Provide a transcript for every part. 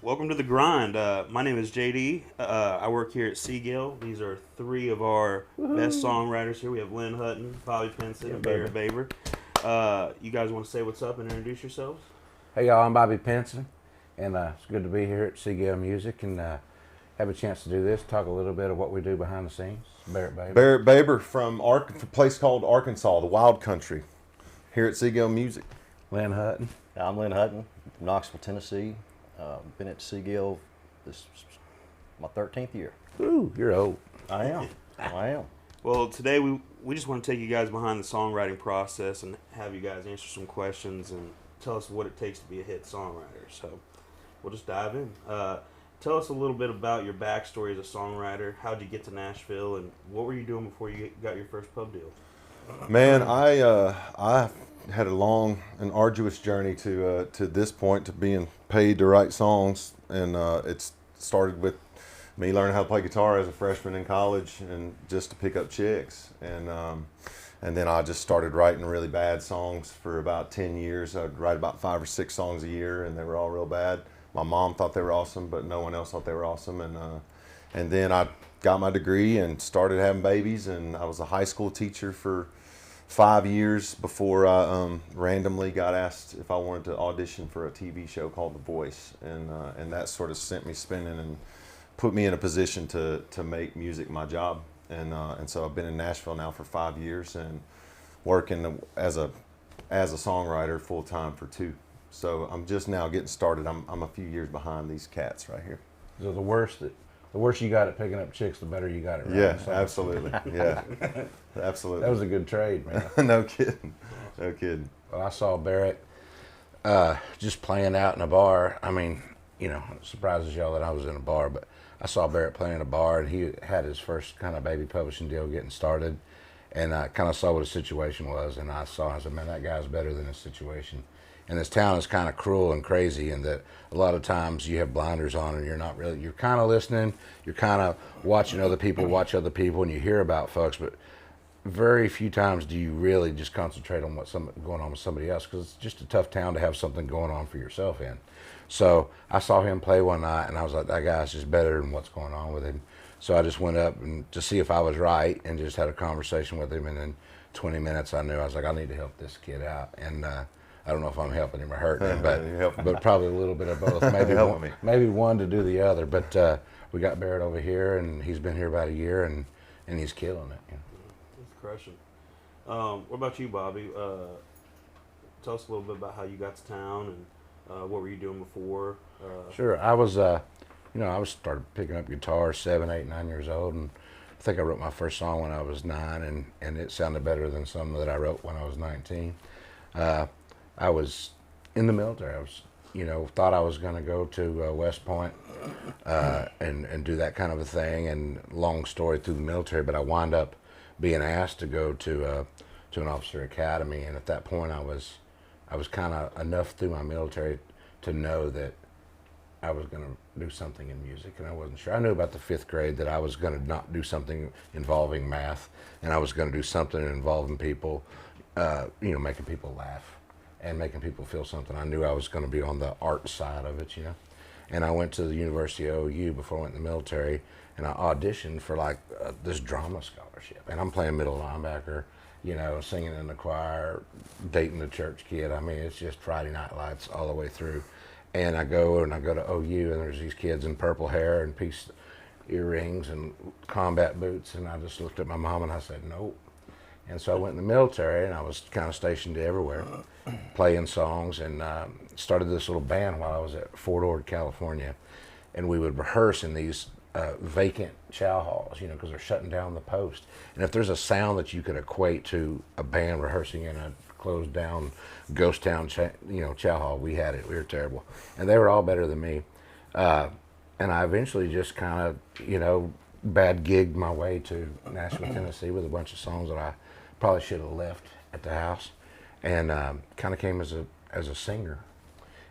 Welcome to the grind. My name is JD. I work here at Seagill. These are three of our best songwriters here. We have Lynn Hutton, Bobby Pinson, and Barrett Baber. You guys want to say what's up and introduce yourselves? Hey y'all, I'm Bobby Pinson, and it's good to be here at Seagill Music and have a chance to do this, talk a little bit of what we do behind the scenes. Barrett Baber. Barrett Baber from a place called Arkansas, the Wild Country, here at Seagill Music. Lynn Hutton. I'm Lynn Hutton from Knoxville, Tennessee. Been at Seagill this my 13th year. Ooh, you're old. I am. I am. Well, today we just want to take you guys behind the songwriting process and have you guys answer some questions and tell us what it takes to be a hit songwriter. So we'll just dive in. Tell us a little bit about your backstory as a songwriter. How'd you get to Nashville, and what were you doing before you got your first pub deal? Man, I had a long and arduous journey to this point, to being paid to write songs, and it started with me learning how to play guitar as a freshman in college, and just to pick up chicks, and then I just started writing really bad songs for about 10 years. I'd write about 5 or 6 songs a year, and they were all real bad. My mom thought they were awesome, but no one else thought they were awesome, and then I got my degree and started having babies, and I was a high school teacher for 5 years before I randomly got asked if I wanted to audition for a TV show called The Voice, and that sort of sent me spinning and put me in a position to make music my job, and so I've been in Nashville now for 5 years and working as a songwriter full time for 2. So I'm just now getting started. I'm a few years behind these cats right here. So the worse you got at picking up chicks, the better you got at writing Yeah, songs. absolutely. Yeah, absolutely. That was a good trade, man. No kidding. No kidding. Well, I saw Barrett just playing out in a bar. I mean, you know, it surprises y'all that I was in a bar, but I saw Barrett playing in a bar, and he had his first kind of baby publishing deal getting started, and I kind of saw what his situation was, and I said, man, that guy's better than his situation. And this town is kind of cruel and crazy in that a lot of times you have blinders on and you're kind of listening, you're kind of watching other people watch other people, and you hear about folks, but very few times do you really just concentrate on what's going on with somebody else, because it's just a tough town to have something going on for yourself in. So I saw him play one night, and I was like, that guy's just better than what's going on with him. So I just went up and to see if I was right, and just had a conversation with him, and in 20 minutes I knew, I was like, I need to help this kid out. And I don't know if I'm helping him or hurting him, but probably a little bit of both. Maybe one to do the other. But we got Barrett over here, and he's been here about a year, and he's killing it. You know? He's crushing. What about you, Bobby? Tell us a little bit about how you got to town and what were you doing before? Sure. I was, I started picking up guitar 7, 8, 9 years old, and I think I wrote my first song when I was 9, and it sounded better than some that I wrote when I was 19. I was in the military. I was, thought I was going to go to West Point and do that kind of a thing. And long story through the military, but I wound up being asked to go to an officer academy. And at that point, I was kind of enough through my military to know that I was going to do something in music, and I wasn't sure. I knew about the 5th grade that I was going to not do something involving math, and I was going to do something involving people, making people laugh and making people feel something. I knew I was going to be on the art side of it, And I went to the University of OU before I went in the military, and I auditioned for this drama scholarship. And I'm playing middle linebacker, singing in the choir, dating the church kid. I mean, it's just Friday Night Lights all the way through. And I go to OU, and there's these kids in purple hair and piece earrings and combat boots. And I just looked at my mom and I said, nope. And so I went in the military, and I was kind of stationed everywhere, playing songs, and started this little band while I was at Fort Ord, California. And we would rehearse in these vacant chow halls, because they're shutting down the post. And if there's a sound that you could equate to a band rehearsing in a closed down ghost town, chow hall, we had it. We were terrible. And they were all better than me. And I eventually just kind of, bad gigged my way to Nashville, Tennessee with a bunch of songs that I probably should have left at the house, and kind of came as a singer,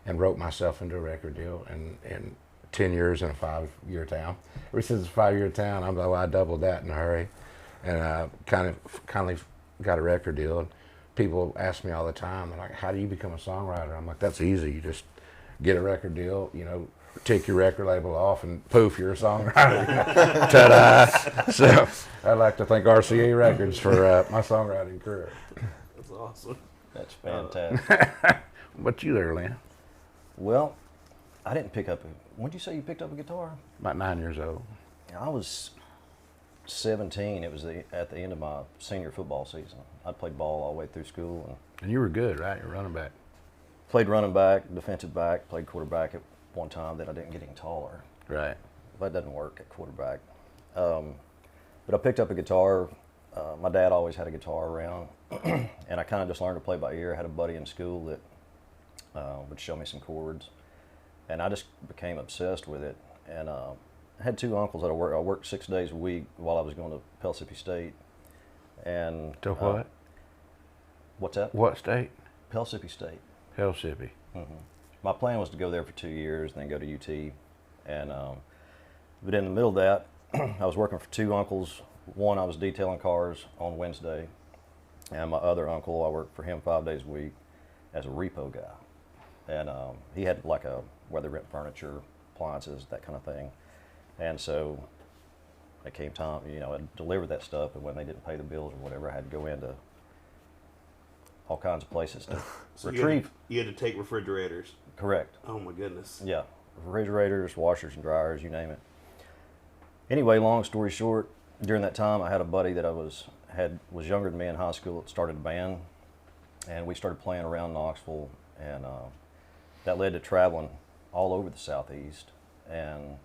and wrote myself into a record deal. And 10 years in a 5-year town. Ever since it's a 5-year town, I doubled that in a hurry, and kind of got a record deal. And people ask me all the time, they're like, "How do you become a songwriter?" I'm like, "That's easy. You just get a record deal, tick your record label off and poof, you're a songwriter. Ta-da! So I'd like to thank RCA Records for my songwriting career. That's awesome. That's fantastic. What you there, Lynn? Well, I didn't pick up when did you say you picked up a guitar? About 9 years old. I was 17. It was at the end of my senior football season. I played ball all the way through school. And you were good, right? You're running back. Played running back, defensive back, played quarterback at one time. Then I didn't get any taller. Right. That doesn't work at quarterback. But I picked up a guitar. My dad always had a guitar around, and I kind of just learned to play by ear. I had a buddy in school that would show me some chords, and I just became obsessed with it. And I had two uncles that I worked 6 days a week while I was going to Pellissippi State. And To what? What's that? What state? Pellissippi State. Pellissippi. Mm-hmm. My plan was to go there for 2 years and then go to UT. And but in the middle of that, I was working for two uncles. One, I was detailing cars on Wednesday, and my other uncle, I worked for him 5 days a week as a repo guy. And he had like a where they rent furniture, appliances, that kind of thing. And so it came time, I delivered that stuff, and when they didn't pay the bills or whatever, I had to go into all kinds of places to So retrieve. You had to take refrigerators. Correct. Oh my goodness. Yeah, refrigerators, washers and dryers, you name it. Anyway, long story short, during that time, I had a buddy that was younger than me in high school that started a band, and we started playing around Knoxville, and that led to traveling all over the Southeast. And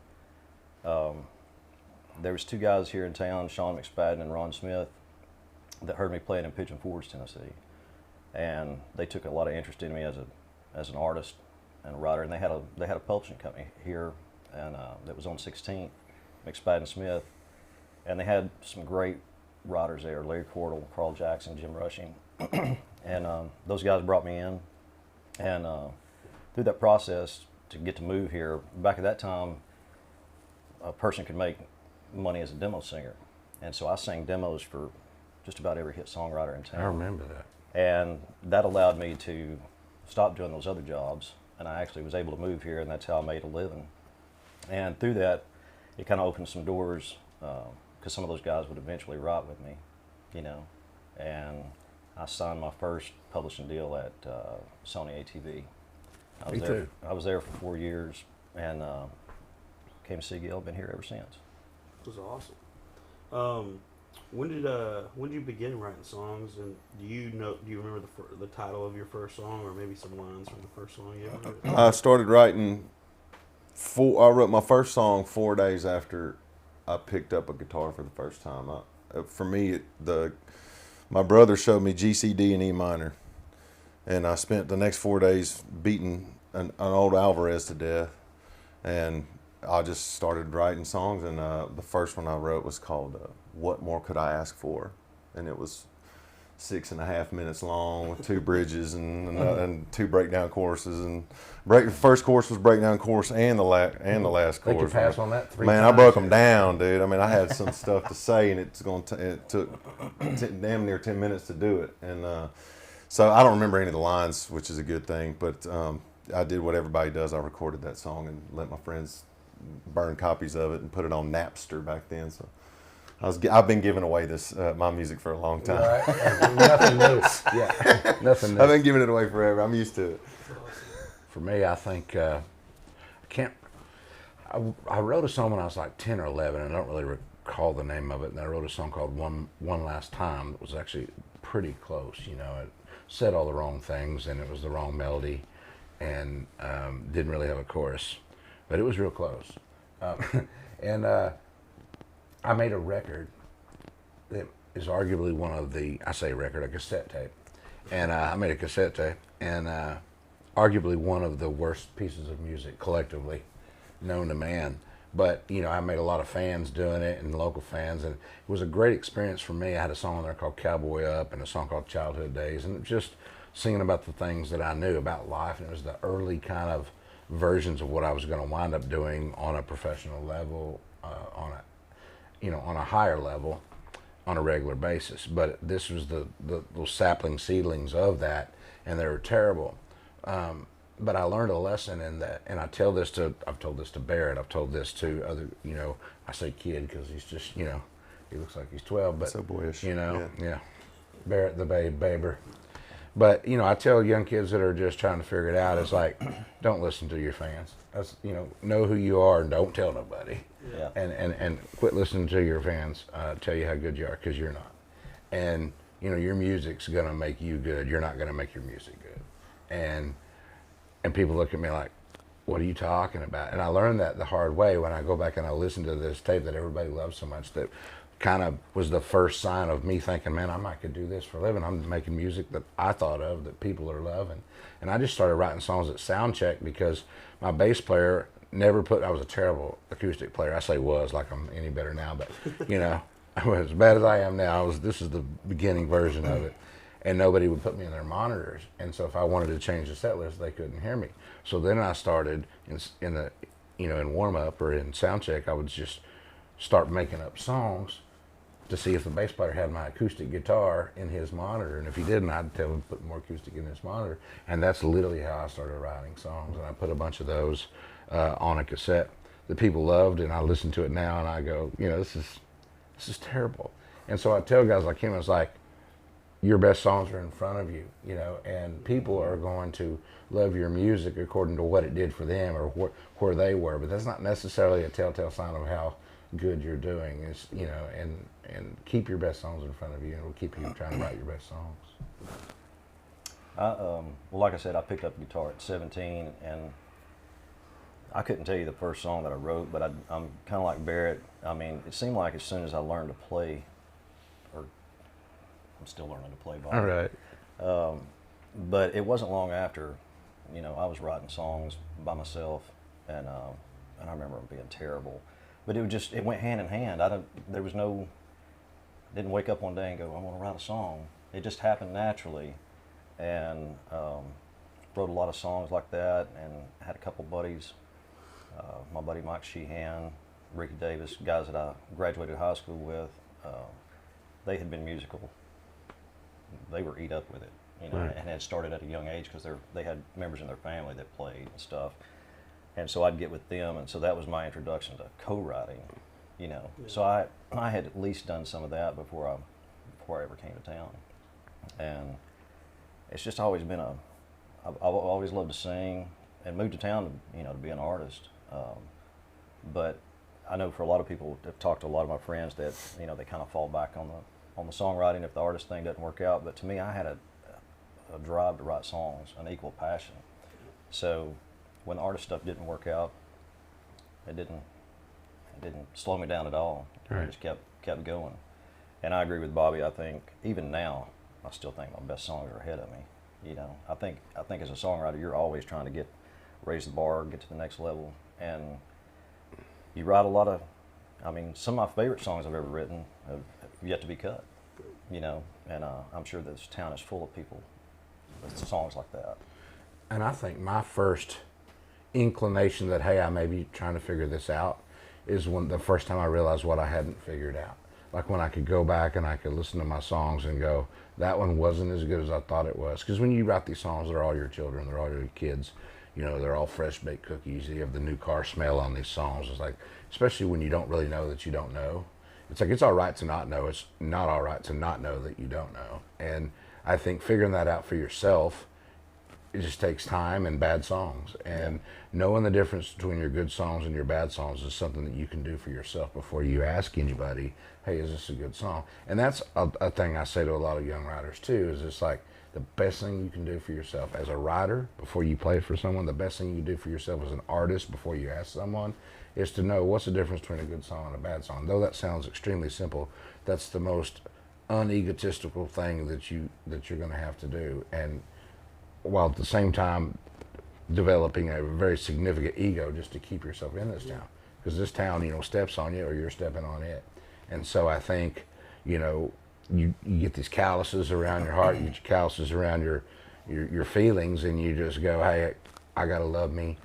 there was two guys here in town, Sean McSpadden and Ron Smith, that heard me playing in Pigeon Forge, Tennessee, and they took a lot of interest in me as an artist and a writer. And they had a publishing company here, and that was on 16th, McSpadden Smith, and they had some great writers there: Larry Cordell, Carl Jackson, Jim Rushing, and those guys brought me in, and through that process to get to move here. Back at that time, a person could make money as a demo singer, and so I sang demos for just about every hit songwriter in town. I remember that. And that allowed me to stop doing those other jobs, and I actually was able to move here, and that's how I made a living. And through that, it kind of opened some doors, because some of those guys would eventually write with me, and I signed my first publishing deal at Sony ATV. I was there for 4 years, and came to Seagill. Been here ever since. It was awesome. When did you begin writing songs, and do you remember the title of your first song, or maybe some lines from the first song you ever wrote? I started writing. I wrote my first song 4 days after I picked up a guitar for the first time. For me, my brother showed me G, C, D, and E minor, and I spent the next 4 days beating an old Alvarez to death, and I just started writing songs. And the first one I wrote was called "What More Could I Ask For," and it was 6.5 minutes long with two bridges and two breakdown choruses. And the first chorus was breakdown chorus and the last chorus. They could pass on that 3 Man, times. I broke them down, dude. I mean, I had some stuff to say, and it took damn near 10 minutes to do it. And so I don't remember any of the lines, which is a good thing. But I did what everybody does. I recorded that song and let my friends burn copies of it and put it on Napster back then. So I've been giving away my music for a long time. Right. Nothing new. Yeah, nothing new. I've been giving it away forever. I'm used to it. For me, I think I wrote a song when I was like 10 or 11, and I don't really recall the name of it. And I wrote a song called One Last Time that was actually pretty close. It said all the wrong things, and it was the wrong melody, and didn't really have a chorus, but it was real close. And I made a record that is arguably one of a cassette tape. And I made a cassette tape, and arguably one of the worst pieces of music collectively known to man. But, I made a lot of fans doing it, and local fans, and it was a great experience for me. I had a song on there called Cowboy Up and a song called Childhood Days, and just singing about the things that I knew about life. And it was the early kind of versions of what I was going to wind up doing on a professional level, on a higher level, on a regular basis. But this was the little sapling seedlings of that, and they were terrible. but I learned a lesson in that, and I've told this to Barrett, I've told this to other, I say kid because he's just, he looks like he's 12, but So boyish. yeah, Barrett the baber. But, I tell young kids that are just trying to figure it out, it's like, don't listen to your fans. That's, know who you are and don't tell nobody. Yeah. And quit listening to your fans tell you how good you are, because you're not. And, your music's going to make you good. You're not going to make your music good. And people look at me like, what are you talking about? And I learned that the hard way when I go back and I listen to this tape that everybody loves so much, that kind of was the first sign of me thinking, man, I might could do this for a living. I'm making music that I thought of, that people are loving. And I just started writing songs at sound check because my bass player I was a terrible acoustic player. I say was, like I'm any better now, but as bad as I am now, this is the beginning version of it. And nobody would put me in their monitors. And so if I wanted to change the set list, they couldn't hear me. So then I started in warm up or in sound check, I would just start making up songs to see if the bass player had my acoustic guitar in his monitor. And if he didn't, I'd tell him to put more acoustic in his monitor. And that's literally how I started writing songs. And I put a bunch of those on a cassette that people loved. And I listen to it now and I go, this is terrible. And so I tell guys like him, it's like, your best songs are in front of you, and people are going to love your music according to what it did for them or where they were. But that's not necessarily a telltale sign of how good you're doing. Is and keep your best songs in front of you, and it'll keep you trying to write your best songs. Well, like I said, I picked up guitar at 17, and I couldn't tell you the first song that I wrote, but I'm kind of like Barrett. I mean, it seemed like as soon as I learned to play, or I'm still learning to play, Bob. All right. But it wasn't long after, I was writing songs by myself, and I remember them being terrible. But it went hand in hand. Didn't wake up one day and go, I want to write a song. It just happened naturally, and wrote a lot of songs like that, and had a couple buddies. My buddy Mike Sheehan, Ricky Davis, guys that I graduated high school with. They had been musical. They were eat up with it, Right. and had started at a young age because they had members in their family that played and stuff. And so I'd get with them, and so that was my introduction to co-writing, Yeah. So I had at least done some of that before I ever came to town, and it's just always been I've always loved to sing, and moved to town to be an artist. But I know for a lot of people, I've talked to a lot of my friends that they kind of fall back on the songwriting if the artist thing doesn't work out. But to me, I had a drive to write songs, an equal passion. So when the artist stuff didn't work out, it didn't slow me down at all. Right. I just kept going. And I agree with Bobby. I think even now, I still think my best songs are ahead of me. I think as a songwriter, you're always trying to raise the bar, get to the next level, and you write a lot of. Some of my favorite songs I've ever written have yet to be cut. And I'm sure this town is full of people with songs like that. And I think my first inclination that, hey, I may be trying to figure this out is when the first time I realized what I hadn't figured out. Like when I could go back and I could listen to my songs and go, that one wasn't as good as I thought it was. Because when you write these songs, they're all your children, they're all your kids. They're all fresh baked cookies. You have the new car smell on these songs. It's like, especially when you don't really know that you don't know. It's like, it's all right to not know. It's not all right to not know that you don't know. And I think figuring that out for yourself, it just takes time and bad songs. And knowing the difference between your good songs and your bad songs is something that you can do for yourself before you ask anybody, hey, is this a good song? And that's a thing I say to a lot of young writers too, is it's like the best thing you can do for yourself as a writer before you play for someone, the best thing you can do for yourself as an artist before you ask someone is to know what's the difference between a good song and a bad song. Though that sounds extremely simple, that's the most unegotistical thing that you're going to have to do. And while at the same time developing a very significant ego just to keep yourself in this town, because this town steps on you or you're stepping on it. And so I think you get these calluses around your heart, you get your calluses around your feelings, and you just go, hey, I gotta love me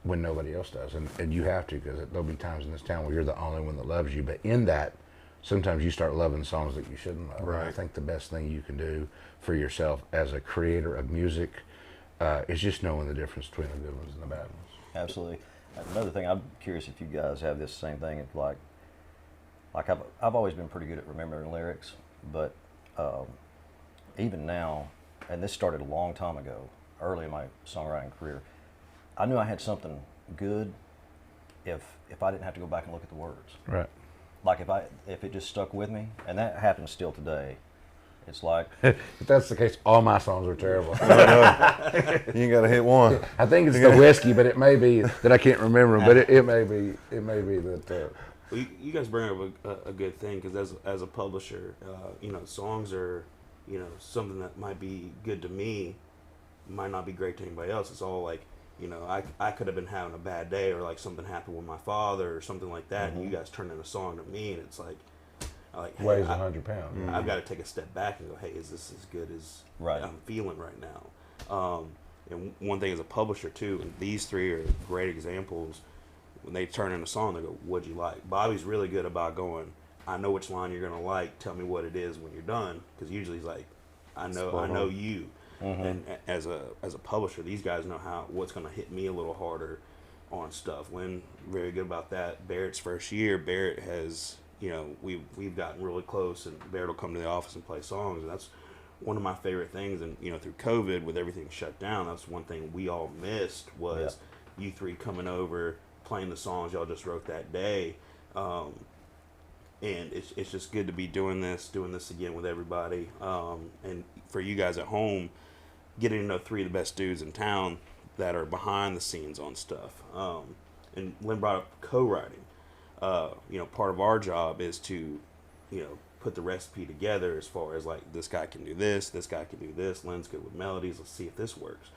when nobody else does. And you have to, because there'll be times in this town where you're the only one that loves you. But in that, sometimes you start loving songs that you shouldn't love. Right. And I think the best thing you can do for yourself as a creator of music, It's just knowing the difference between the good ones and the bad ones. Absolutely. Another thing, I'm curious if you guys have this same thing. It's like I've always been pretty good at remembering lyrics, but even now, and this started a long time ago, early in my songwriting career, I knew I had something good if I didn't have to go back and look at the words. Right. Like if it just stuck with me, and that happens still today. It's like If that's the case, all my songs are terrible. You ain't got to hit one. I think it's the whiskey, but it may be that I can't remember them. But it may be that. Well, you guys bring up a good thing, because as a publisher, songs are, something that might be good to me, might not be great to anybody else. It's all like, I could have been having a bad day, or like something happened with my father or something like that, and you guys turn in a song to me, and it's like, hey, Weighs 100 pounds. I've got to take a step back and go, hey, is this as good as I'm feeling right now? And one thing as a publisher too, and these three are great examples. When they turn in a song, they go, what'd you like? Bobby's really good about going, I know which line you're going to like. Tell me what it is when you're done. Because usually he's like, I know you. Mm-hmm. And as a publisher, these guys know what's going to hit me a little harder on stuff. Lynn, very good about that. Barrett's first year, Barrett has, we've gotten really close, and Barrett will come to the office and play songs, and that's one of my favorite things. And through COVID, with everything shut down, that's one thing we all missed was you three coming over, playing the songs y'all just wrote that day. And it's just good to be doing this again with everybody. And for you guys at home, getting to know three of the best dudes in town that are behind the scenes on stuff. And Lynn brought up co-writing. Part of our job is to, put the recipe together as far as like, this guy can do this guy can do this, Lynn's good with melodies, let's see if this works.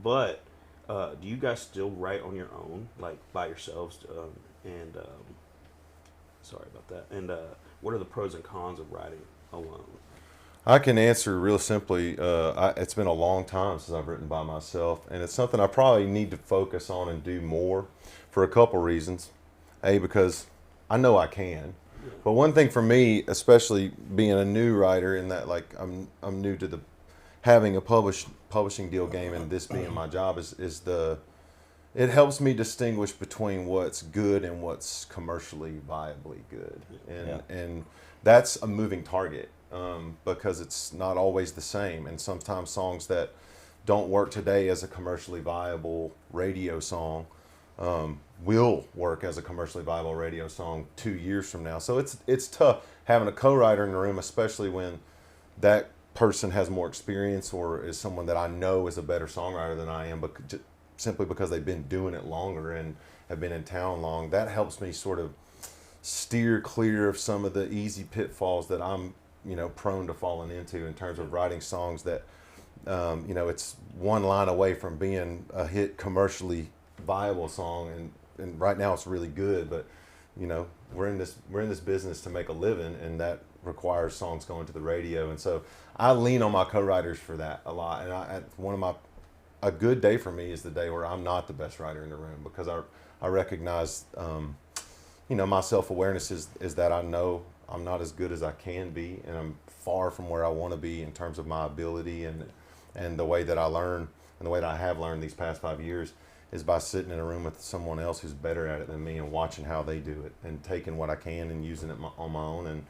But do you guys still write on your own, like by yourselves? Sorry about that. And what are the pros and cons of writing alone? I can answer real simply. It's been a long time since I've written by myself, and it's something I probably need to focus on and do more for a couple reasons. Because I know I can. But one thing for me, especially being a new writer, in that like I'm new to having a publishing deal game, and this being my job, it helps me distinguish between what's good and what's commercially viably good, and that's a moving target, because it's not always the same, and sometimes songs that don't work today as a commercially viable radio song will work as a commercially viable radio song 2 years from now. So it's tough having a co-writer in the room, especially when that person has more experience or is someone that I know is a better songwriter than I am, but simply because they've been doing it longer and have been in town long. That helps me sort of steer clear of some of the easy pitfalls that I'm prone to falling into in terms of writing songs that it's one line away from being a hit commercially viable song, and right now it's really good, but we're in this business to make a living, and that requires songs going to the radio, and so I lean on my co-writers for that a lot. And a good day for me is the day where I'm not the best writer in the room, because I recognize my self-awareness is that I know I'm not as good as I can be, and I'm far from where I want to be in terms of my ability, and the way that I learn and the way that I have learned these past 5 years is by sitting in a room with someone else who's better at it than me and watching how they do it and taking what I can and using it on my own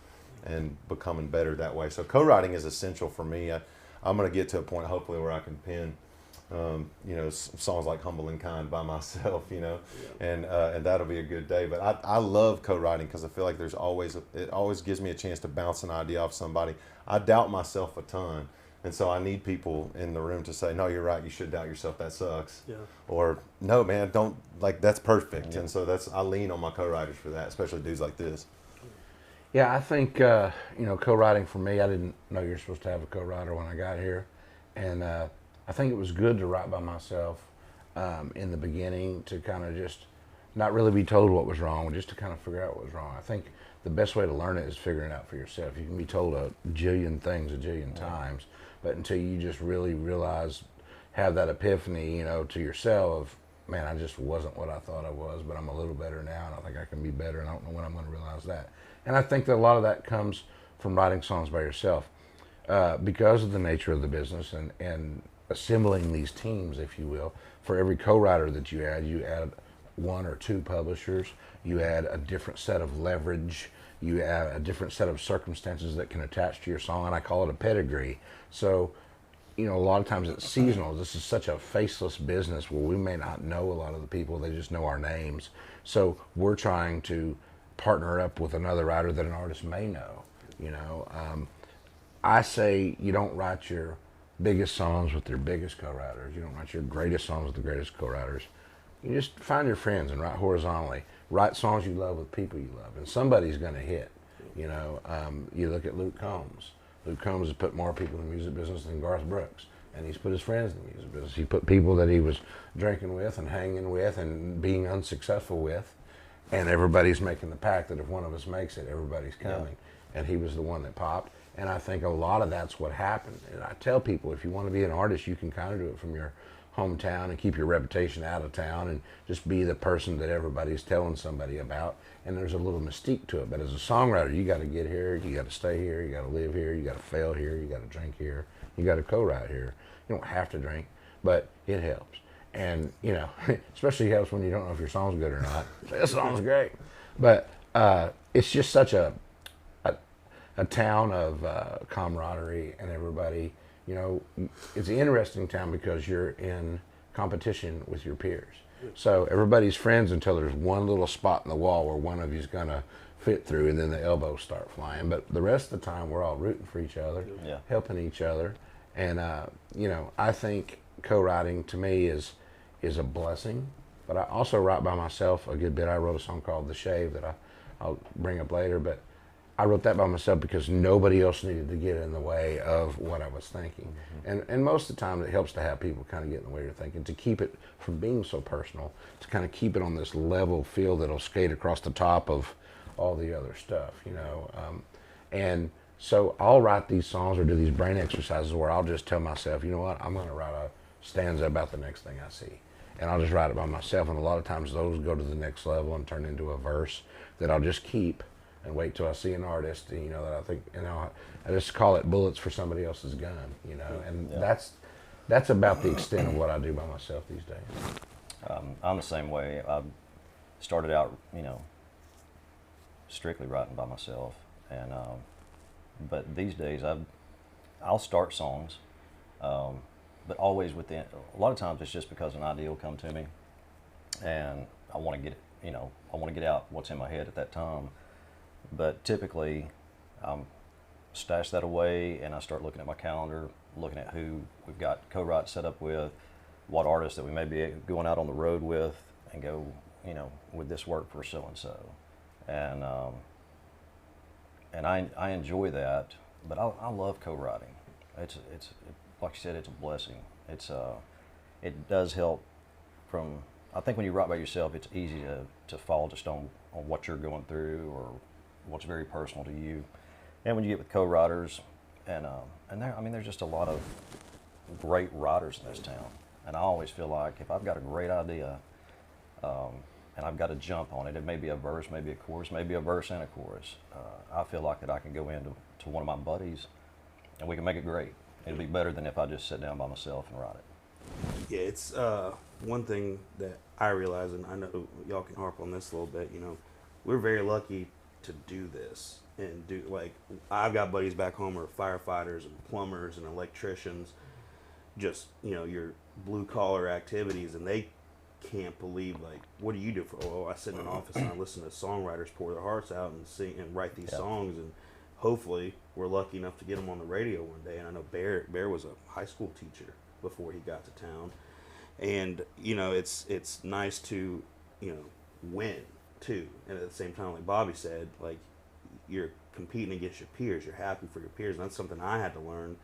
and becoming better that way. So co-writing is essential for me. I'm going to get to a point hopefully where I can pen, songs like Humble and Kind by myself, and that'll be a good day. But I love co-writing because I feel like it always gives me a chance to bounce an idea off somebody. I doubt myself a ton. And so I need people in the room to say, no, you're right, you should doubt yourself, that sucks. Yeah. Or, no, man, don't, that's perfect. Yeah. And so I lean on my co-writers for that, especially dudes like this. Yeah, I think, co-writing for me, I didn't know you're supposed to have a co-writer when I got here. And I think it was good to write by myself in the beginning, to kind of just not really be told what was wrong, just to kind of figure out what was wrong. I think the best way to learn it is figuring it out for yourself. You can be told a jillion things a jillion times, but until you just really realize, have that epiphany, to yourself of, man, I just wasn't what I thought I was, but I'm a little better now, and I think I can be better, and I don't know when I'm going to realize that. And I think that a lot of that comes from writing songs by yourself, because of the nature of the business, and assembling these teams, if you will. For every co-writer that you add one or two publishers, you add a different set of leverage, you add a different set of circumstances that can attach to your song, and I call it a pedigree. So, you know, a lot of times it's seasonal. This is such a faceless business where we may not know a lot of the people, they just know our names. So we're trying to partner up with another writer that an artist may know, you know. I say you don't write your biggest songs with your biggest co-writers. You don't write your greatest songs with the greatest co-writers. You just find your friends and write horizontally. Write songs you love with people you love, and somebody's going to hit. You know, you look at Luke Combs. Luke Combs has put more people in the music business than Garth Brooks, and he's put his friends in the music business. He put people that he was drinking with and hanging with and being unsuccessful with, and everybody's making the pact that if one of us makes it, everybody's coming. Yeah. And he was the one that popped. And I think a lot of that's what happened. And I tell people, if you want to be an artist, you can kind of do it from your hometown and keep your reputation out of town and just be the person that everybody's telling somebody about. And there's a little mystique to it. But as a songwriter, you got to get here, you got to stay here, you got to live here, you got to fail here, you got to drink here, you got to co-write here. You don't have to drink, but it helps. And, you know, especially helps when you don't know if your song's good or not. This song's great. But it's just such a town of camaraderie and everybody. You know, it's an interesting town because you're in competition with your peers. So everybody's friends until there's one little spot in the wall where one of you's going to fit through, and then the elbows start flying. But the rest of the time, we're all rooting for each other, helping each other. And, you know, I think co-writing to me is a blessing. But I also write by myself a good bit. I wrote a song called The Shave that I'll bring up later. But I wrote that by myself because nobody else needed to get in the way of what I was thinking. Mm-hmm. And most of the time it helps to have people kind of get in the way of your thinking, to keep it from being so personal, to kind of keep it on this level field that'll skate across the top of all the other stuff, you know. And so I'll write these songs or do these brain exercises where I'll just tell myself, you know what, I'm going to write a stanza about the next thing I see. And I'll just write it by myself. And a lot of times those go to the next level and turn into a verse that I'll just keep and wait till I see an artist, you know, that I think, you know, I just call it bullets for somebody else's gun, you know, and that's about the extent of what I do by myself these days. I'm the same way. I started out, you know, strictly writing by myself, and but these days I'll start songs, but always within. A lot of times it's just because an idea will come to me, and I want to get it, you know, I want to get out what's in my head at that time. But typically, stash that away, and I start looking at my calendar, looking at who we've got co-write set up with, what artists that we may be going out on the road with, and go, you know, would this work for so and so? And I enjoy that, but I love co-writing. It's like you said, it's a blessing. It does help from. I think when you write by yourself, it's easy to fall just on what you're going through or what's very personal to you. And when you get with co-writers, and there, I mean, there's just a lot of great writers in this town. And I always feel like if I've got a great idea, and I've got to jump on it, it may be a verse, maybe a chorus, maybe a verse and a chorus. I feel like that I can go into one of my buddies, and we can make it great. It'll be better than if I just sit down by myself and write it. Yeah, it's one thing that I realize, and I know y'all can harp on this a little bit. You know, we're very lucky to do this and do, like, I've got buddies back home who are firefighters and plumbers and electricians, just, you know, your blue collar activities, and they can't believe, like, what do you do for? Oh, I sit in an office and I listen to songwriters pour their hearts out and sing and write these songs, and hopefully we're lucky enough to get them on the radio one day. And I know Barrett was a high school teacher before he got to town, and you know, it's nice to, you know, win too, and at the same time, like Bobby said, like, you're competing against your peers, you're happy for your peers, and that's something I had to learn.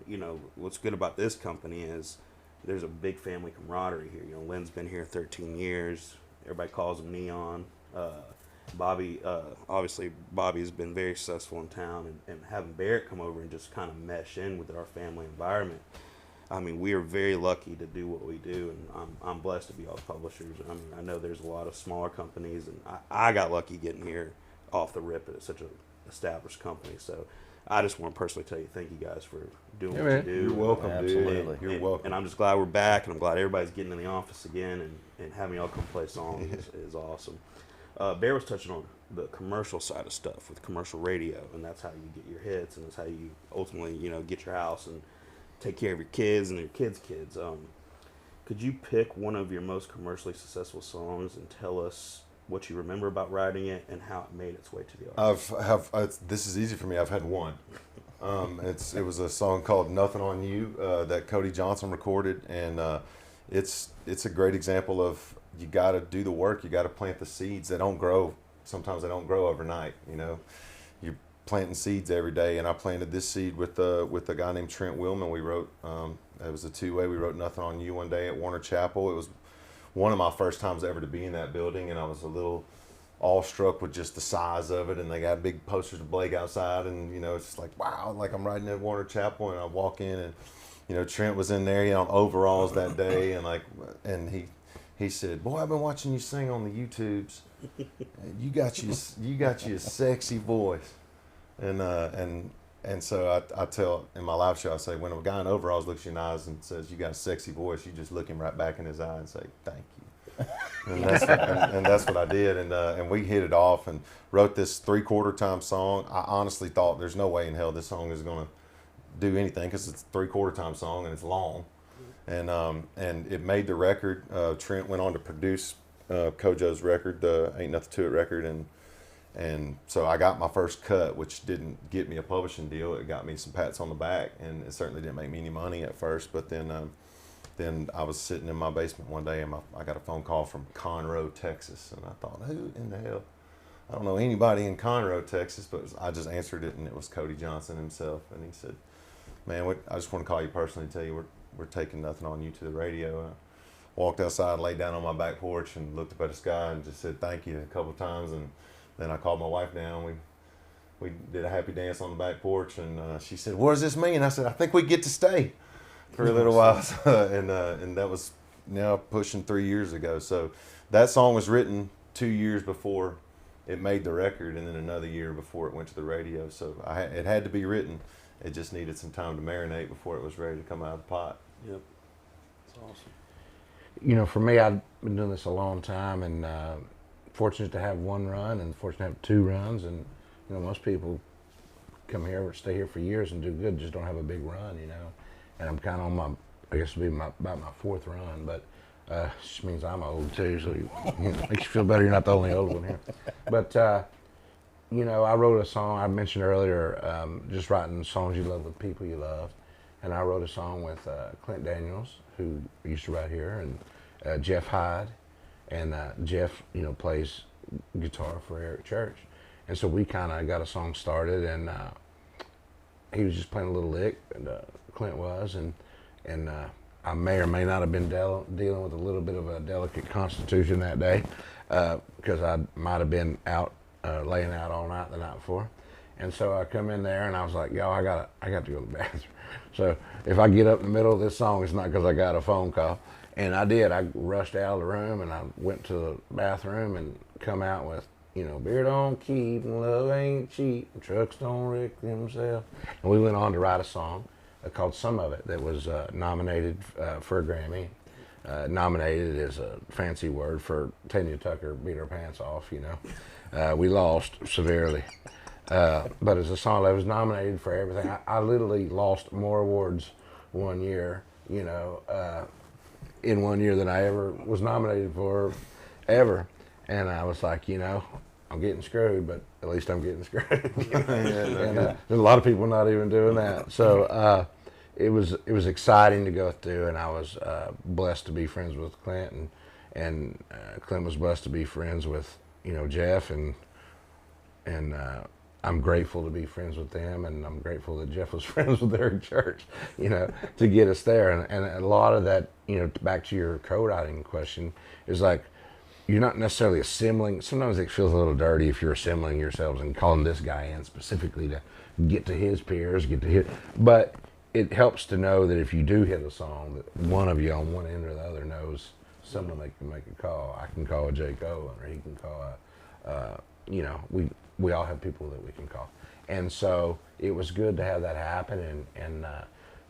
You know, what's good about this company is there's a big family camaraderie here. You know, Lynn's been here 13 years. Everybody calls him Neon. Bobby, obviously, Bobby's been very successful in town, and having Barrett come over and just kind of mesh in with our family environment. I mean, we are very lucky to do what we do, and I'm blessed to be all publishers. I mean, I know there's a lot of smaller companies, and I got lucky getting here off the rip at such an established company. So I just want to personally tell you thank you guys for doing Yeah, what man. you do. You're welcome, Absolutely. dude. You're welcome. And I'm just glad we're back, and I'm glad everybody's getting in the office again, and having y'all come play songs is awesome. Bear was touching on the commercial side of stuff with commercial radio, and that's how you get your hits, and that's how you ultimately, get your house and take care of your kids and your kids' kids. Could you pick one of your most commercially successful songs and tell us what you remember about writing it and how it made its way to the artist? This is easy for me. I've had one. It was a song called "Nothing on You" that Cody Johnson recorded, and it's a great example of you got to do the work. You got to plant the seeds. They don't grow. Sometimes they don't grow overnight. You're planting seeds every day, and I planted this seed with a guy named Trent Willman. We wrote. It was a two-way. We wrote "Nothing on You" one day at Warner Chapel. It was one of my first times ever to be in that building, and I was a little awestruck with just the size of it. And they got big posters of Blake outside, and it's just like, wow, like I'm riding at Warner Chapel, and I walk in, and Trent was in there, in overalls that day, and he said, "Boy, I've been watching you sing on the YouTubes. You got you a sexy voice," and so I tell in my live show, I say, when a guy in overalls looks you in the eyes and says you got a sexy voice, you just look him right back in his eye and say thank you. And that's what I did, and we hit it off and wrote this 3/4 time song. I honestly thought there's no way in hell this song is gonna do anything because it's a 3/4 time song and it's long, and it made the record. Trent went on to produce Kojo's record, the Ain't Nothing to It record, and so I got my first cut, which didn't get me a publishing deal. It got me some pats on the back, and it certainly didn't make me any money at first. But then I was sitting in my basement one day, and I got a phone call from Conroe, Texas, and I thought, who in the hell? I don't know anybody in Conroe, Texas, but I just answered it, and it was Cody Johnson himself, and he said, "Man, I just want to call you personally and tell you we're taking Nothing on You to the radio." I walked outside, laid down on my back porch, and looked up at the sky and just said thank you a couple of times, and then I called my wife down. We did a happy dance on the back porch, and she said, "What does this mean?" I said, "I think we get to stay for a little while," and that was now pushing 3 years ago. So that song was written 2 years before it made the record, and then another year before it went to the radio. So it had to be written. It just needed some time to marinate before it was ready to come out of the pot. Yep, that's awesome. For me, I've been doing this a long time, and fortunate to have one run and fortunate to have 2 runs. And most people come here or stay here for years and do good, just don't have a big run. And I'm kind of on I guess it'll be about my 4th run, but which means I'm old too, so makes you feel better you're not the only old one here. But I wrote a song I mentioned earlier, just writing songs you love with people you love, and I wrote a song with Clint Daniels, who used to write here, and Jeff Hyde, and Jeff plays guitar for Eric Church, and so we kind of got a song started, and he was just playing a little lick, and Clint was, and I may or may not have been dealing with a little bit of a delicate constitution that day, because I might have been out laying out all night the night before, and so I come in there and I was like, "Yo, I got to go to the bathroom." So if I get up in the middle of this song, it's not because I got a phone call, and I did. I rushed out of the room and I went to the bathroom and come out with, beer don't keep and love ain't cheap and trucks don't wreck themselves, and we went on to write a song called Some of It that was nominated for a Grammy. Nominated is a fancy word for Tanya Tucker beat her pants off, We lost severely. But it's a song that was nominated for everything. I literally lost more awards one year, in 1 year than I ever was nominated for, ever. And I was like, I'm getting screwed, but at least I'm getting screwed. And there's a lot of people not even doing that. So it was exciting to go through, and I was blessed to be friends with Clint, and Clint was blessed to be friends with Jeff, and I'm grateful to be friends with them, and I'm grateful that Jeff was friends with Eric Church, to get us there. And a lot of that, back to your co-writing question, is like, you're not necessarily assembling. Sometimes it feels a little dirty if you're assembling yourselves and calling this guy in specifically to get to his peers, but it helps to know that if you do hit a song, that one of you on one end or the other knows someone that can make a call. I can call a Jake Owen, or he can call we all have people that we can call. And so it was good to have that happen, and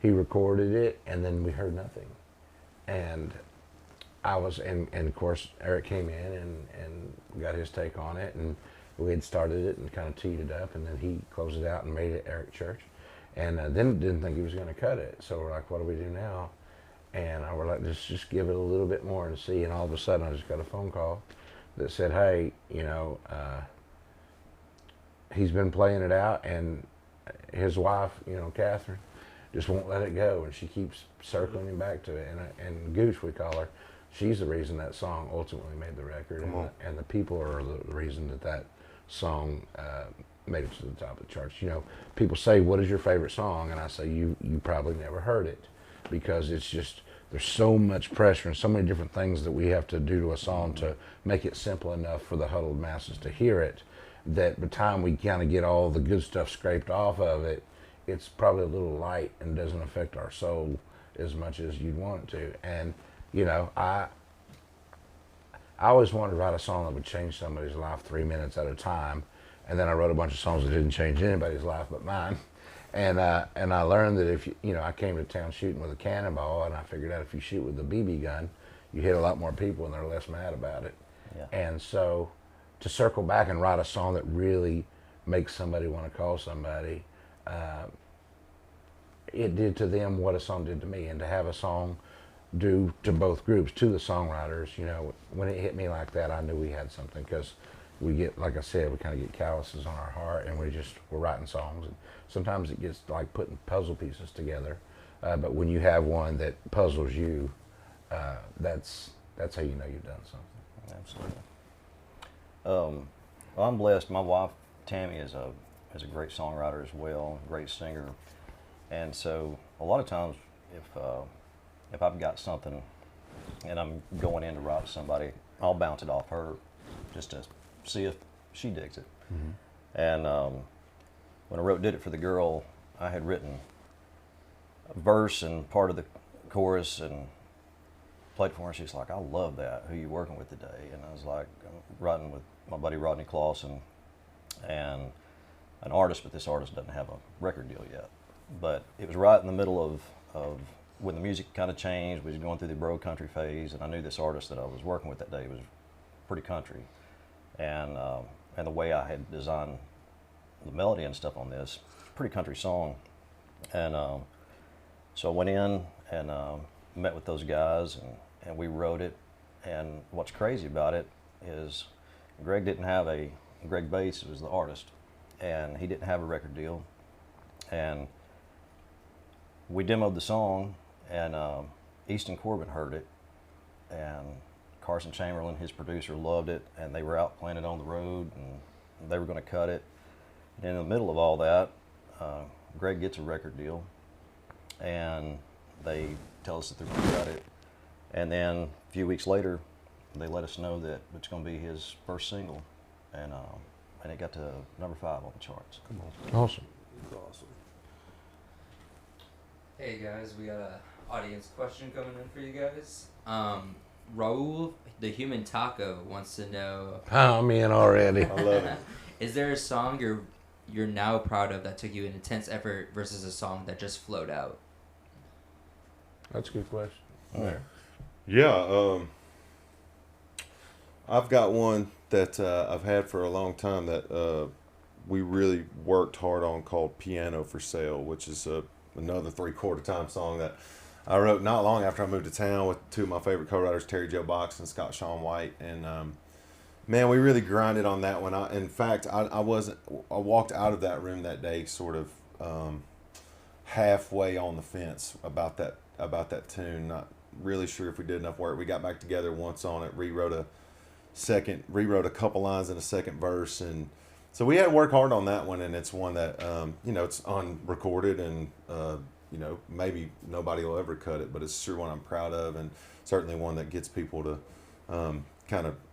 he recorded it, and then we heard nothing. And and of course, Eric came in and got his take on it, and we had started it and kind of teed it up, and then he closed it out and made it Eric Church. And then didn't think he was going to cut it. So we're like, what do we do now? And I were like, just give it a little bit more and see. And all of a sudden, I just got a phone call that said, hey, he's been playing it out, and his wife, Catherine, just won't let it go, and she keeps circling him back to it. And Gooch, we call her, she's the reason that song ultimately made the record, and the people are the reason that song made it to the top of the charts. People say, what is your favorite song? And I say, you probably never heard it, because it's just, there's so much pressure and so many different things that we have to do to a song to make it simple enough for the huddled masses to hear it, that by the time we kind of get all the good stuff scraped off of it, it's probably a little light and doesn't affect our soul as much as you'd want it to. And, I always wanted to write a song that would change somebody's life 3 minutes at a time. And then I wrote a bunch of songs that didn't change anybody's life but mine. And I learned that if I came to town shooting with a cannonball, and I figured out if you shoot with a BB gun, you hit a lot more people and they're less mad about it. Yeah. And so to circle back and write a song that really makes somebody want to call somebody, it did to them what a song did to me. And to have a song do to both groups, to the songwriters, when it hit me like that, I knew we had something, because we get, like I said, we kind of get calluses on our heart, and we're writing songs, and sometimes it gets like putting puzzle pieces together. But when you have one that puzzles you, that's how you know you've done something. Absolutely. Well, I'm blessed. My wife Tammy is a great songwriter as well, great singer, and so a lot of times if I've got something and I'm going in to write with somebody, I'll bounce it off her just to see if she digs it. Mm-hmm. And when I wrote "Did It for the Girl," I had written a verse and part of the chorus and played for her. She's like, "I love that. Who you working with today?" And I was like, I'm writing with my buddy Rodney Clausen, and an artist, but this artist doesn't have a record deal yet. But it was right in the middle of when the music kind of changed. We was going through the bro country phase, and I knew this artist that I was working with that day was pretty country, and the way I had designed the melody and stuff on this, pretty country song. And so I went in and met with those guys, and we wrote it. And what's crazy about it is Greg Bates was the artist, and he didn't have a record deal. And we demoed the song, and Easton Corbin heard it, and Carson Chamberlain, his producer, loved it, and they were out playing it on the road, and they were going to cut it. And in the middle of all that, Greg gets a record deal, and they tell us that they're going to cut it. And then a few weeks later, they let us know that it's going to be his first single, and it got to number 5 on the charts. Come on. Awesome. Awesome. Hey guys, we got an audience question coming in for you guys. Raul, the human taco, wants to know. Oh, I'm in already. I love it. Is there a song you're now proud of that took you an intense effort versus a song that just flowed out? That's a good question. Yeah, I've got one that I've had for a long time that we really worked hard on, called "Piano for Sale," which is another 3/4 time song that I wrote not long after I moved to town with two of my favorite co-writers, Terry Joe Box and Scott Sean White. And man, we really grinded on that one. In fact, I walked out of that room that day sort of halfway on the fence about that tune. Not really sure if we did enough work. We got back together once on it, rewrote a couple lines in a second verse, and so we had to work hard on that one. And it's one that it's unrecorded, and maybe nobody will ever cut it, but it's sure one I'm proud of, and certainly one that gets people to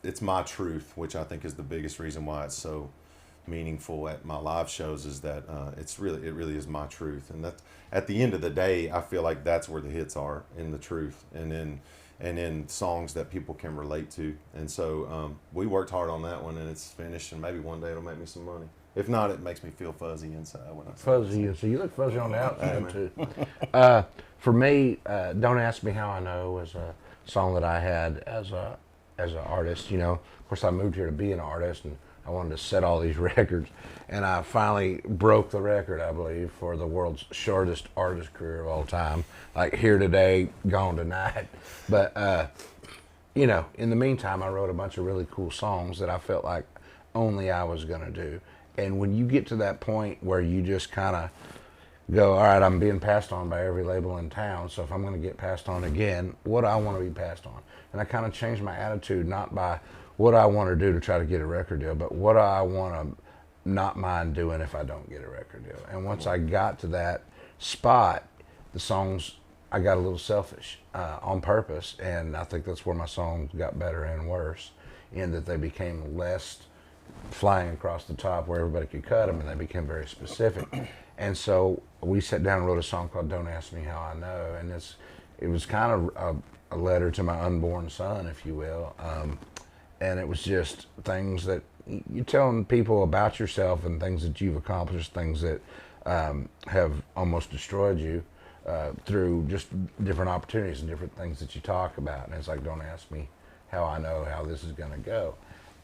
it's my truth, which I think is the biggest reason why it's so meaningful at my live shows, is that it really is my truth. And that at the end of the day, I feel like that's where the hits are, in the truth, and in songs that people can relate to. And so we worked hard on that one, and it's finished, and maybe one day it'll make me some money. If not, it makes me feel fuzzy inside when I say Fuzzy, so you look fuzzy on the outside man. too. For me, "Don't Ask Me How I Know" was a song that I had as an artist. You know, of course, I moved here to be an artist, and I wanted to set all these records, and I finally broke the record, I believe, for the world's shortest artist career of all time. Like here today, gone tonight. But you know, in the meantime, I wrote a bunch of really cool songs that I felt like only I was gonna do. And when you get to that point where you just kind of go, all right, I'm being passed on by every label in town, so if I'm going to get passed on again, what do I want to be passed on? And I kind of changed my attitude, not by what I want to do to try to get a record deal, but what I want to not mind doing if I don't get a record deal. And once I got to that spot, the songs, I got a little selfish on purpose, and I think that's where my songs got better and worse, in that they became less flying across the top where everybody could cut them, and they became very specific. And so we sat down and wrote a song called "Don't Ask Me How I Know," and it was kind of a letter to my unborn son, if you will. And it was just things that you're telling people about yourself and things that you've accomplished, things that have almost destroyed you through just different opportunities and different things that you talk about. And it's like, don't ask me how I know how this is going to go.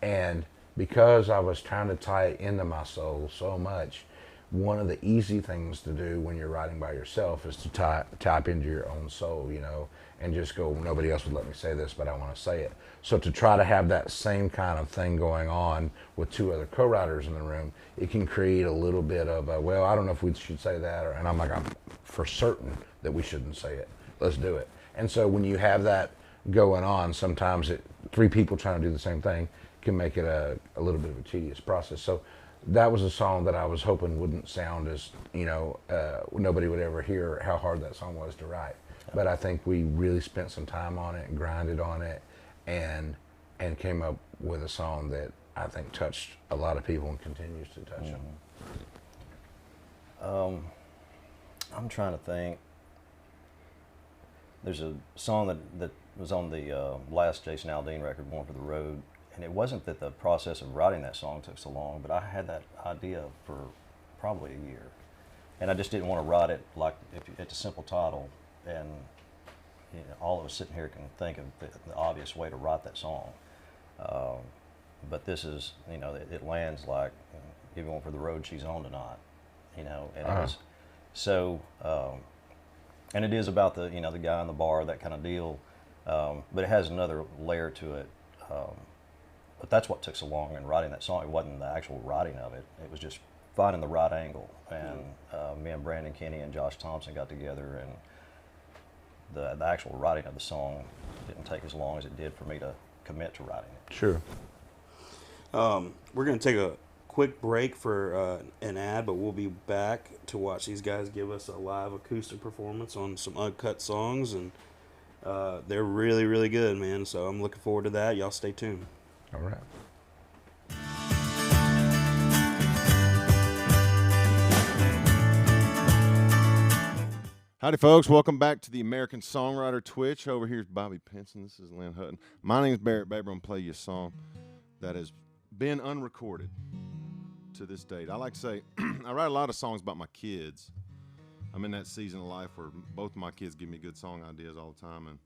And because I was trying to tie it into my soul so much, one of the easy things to do when you're writing by yourself is to tap into your own soul, you know, and just go, nobody else would let me say this, but I want to say it. So to try to have that same kind of thing going on with two other co-writers in the room, it can create a little bit of a, well, I don't know if we should say that, and I'm like, I'm for certain that we shouldn't say it. Let's do it. And so when you have that going on, sometimes three people trying to do the same thing can make it a little bit of a tedious process. So that was a song that I was hoping wouldn't sound as, you know, nobody would ever hear how hard that song was to write. But I think we really spent some time on it and grinded on it and came up with a song that I think touched a lot of people and continues to touch them. I'm trying to think. There's a song that was on the last Jason Aldean record, "Born for the Road," and it wasn't that the process of writing that song took so long, but I had that idea for probably a year, and I just didn't want to write it like if it's a simple title, and you know, all of us sitting here can think of the obvious way to write that song, but this is, you know, it lands like, "You're going for the road she's on tonight," you know, and it was so. And it is about the, you know, the guy in the bar, that kind of deal, but it has another layer to it. But that's what took so long in writing that song. It wasn't the actual writing of it. It was just finding the right angle. And me and Brandon Kenny and Josh Thompson got together, and the actual writing of the song didn't take as long as it did for me to commit to writing it. Sure. We're going to take a quick break for an ad, but we'll be back to watch these guys give us a live acoustic performance on some uncut songs, and they're really, really good, man. So I'm looking forward to that. Y'all stay tuned. All right. Howdy, folks. Welcome back to the American Songwriter Twitch. Over here is Bobby Pinson. This is Lynn Hutton. My name is Barrett Baber. I'm going to play you a song that has been unrecorded to this date. I like to say, I write a lot of songs about my kids. I'm in that season of life where both of my kids give me good song ideas all the time, and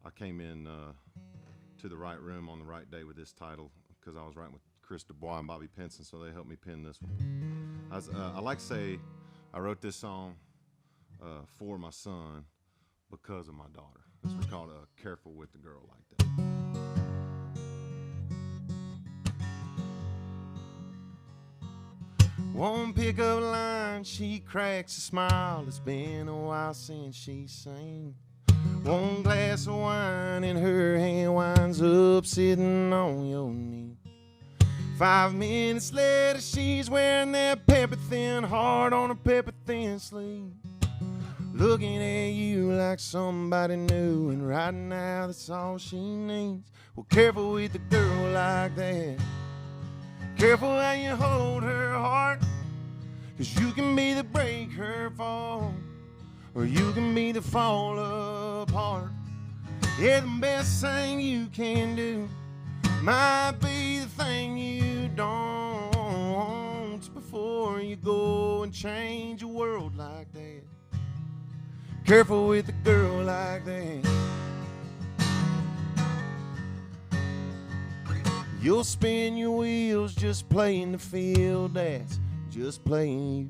I came in to the right room on the right day with this title because I was writing with Chris Dubois and Bobby Pinson, so they helped me pen this one. I like to say I wrote this song for my son because of my daughter. This was called "Careful with the Girl Like That." One pickup line, she cracks a smile. It's been a while since she sang. One glass of wine in her hand winds up sitting on your knee. 5 minutes later, she's wearing that pepper thin heart on her pepper thin sleeve, looking at you like somebody new, and right now that's all she needs. Well, careful with a girl like that. Careful how you hold her heart, 'cause you can be the break her fall, or you can be the fall apart. Yeah, the best thing you can do might be the thing you don't before you go and change your world like that. Careful with a girl like that. You'll spin your wheels just playing the field that's just playing you.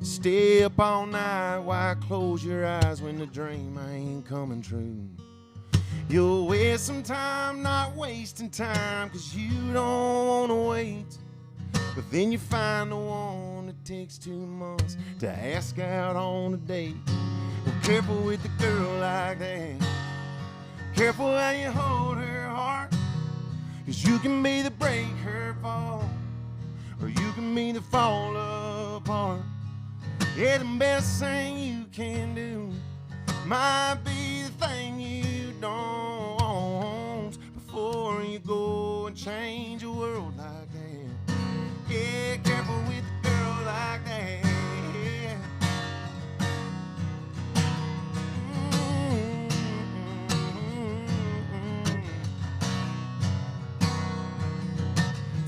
Stay up all night, why close your eyes when the dream ain't coming true? You'll waste some time not wasting time, 'cause you don't wanna wait. But then you find the one that takes 2 months to ask out on a date. Well, careful with a girl like that. Careful how you hold her heart, 'cause you can be the break her fall, or you can be the fall apart. Yeah, the best thing you can do might be the thing you don't, before you go and change your world like that. Yeah, careful with a girl like that.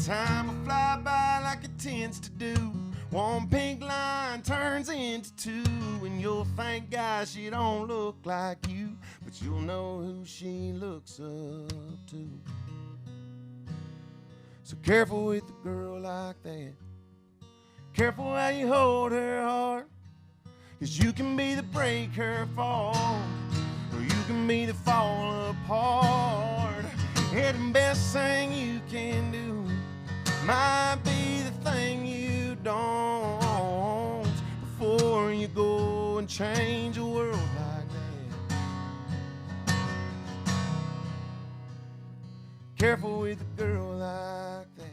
Time will fly by like it tends to do. One pink line turns into 2, and you'll think, gosh, she don't look like you, but you'll know who she looks up to. So careful with a girl like that. Careful how you hold her heart, 'cause you can be the break her fall, or you can be the fall apart. Yeah, the best thing you can do might be the thing you don't, before you go and change a world like that. Careful with a girl like that.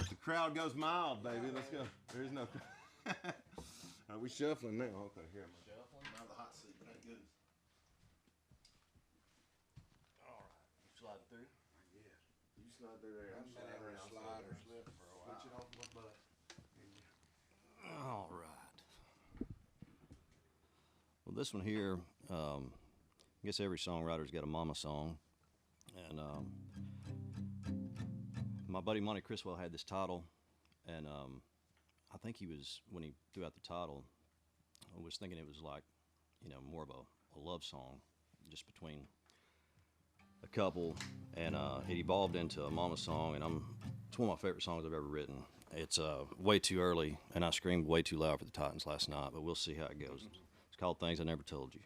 The crowd goes mild, baby. Let's go. There's no. Are we shuffling now? Okay, here. Shuffling? Not the hot seat. Thank goodness. All right. You slide through? Yeah. You slide through there. I'm sliding around. Slide or slip for a while. Switch it off my butt. All right. Well, this one here, I guess every songwriter's got a mama song. And my buddy Monty Criswell had this title, and I think he was, when he threw out the title, I was thinking it was like, you know, more of a love song just between a couple, and it evolved into a mama song, and it's one of my favorite songs I've ever written. It's way too early, and I screamed way too loud for the Titans last night, but we'll see how it goes. It's called Things I Never Told You.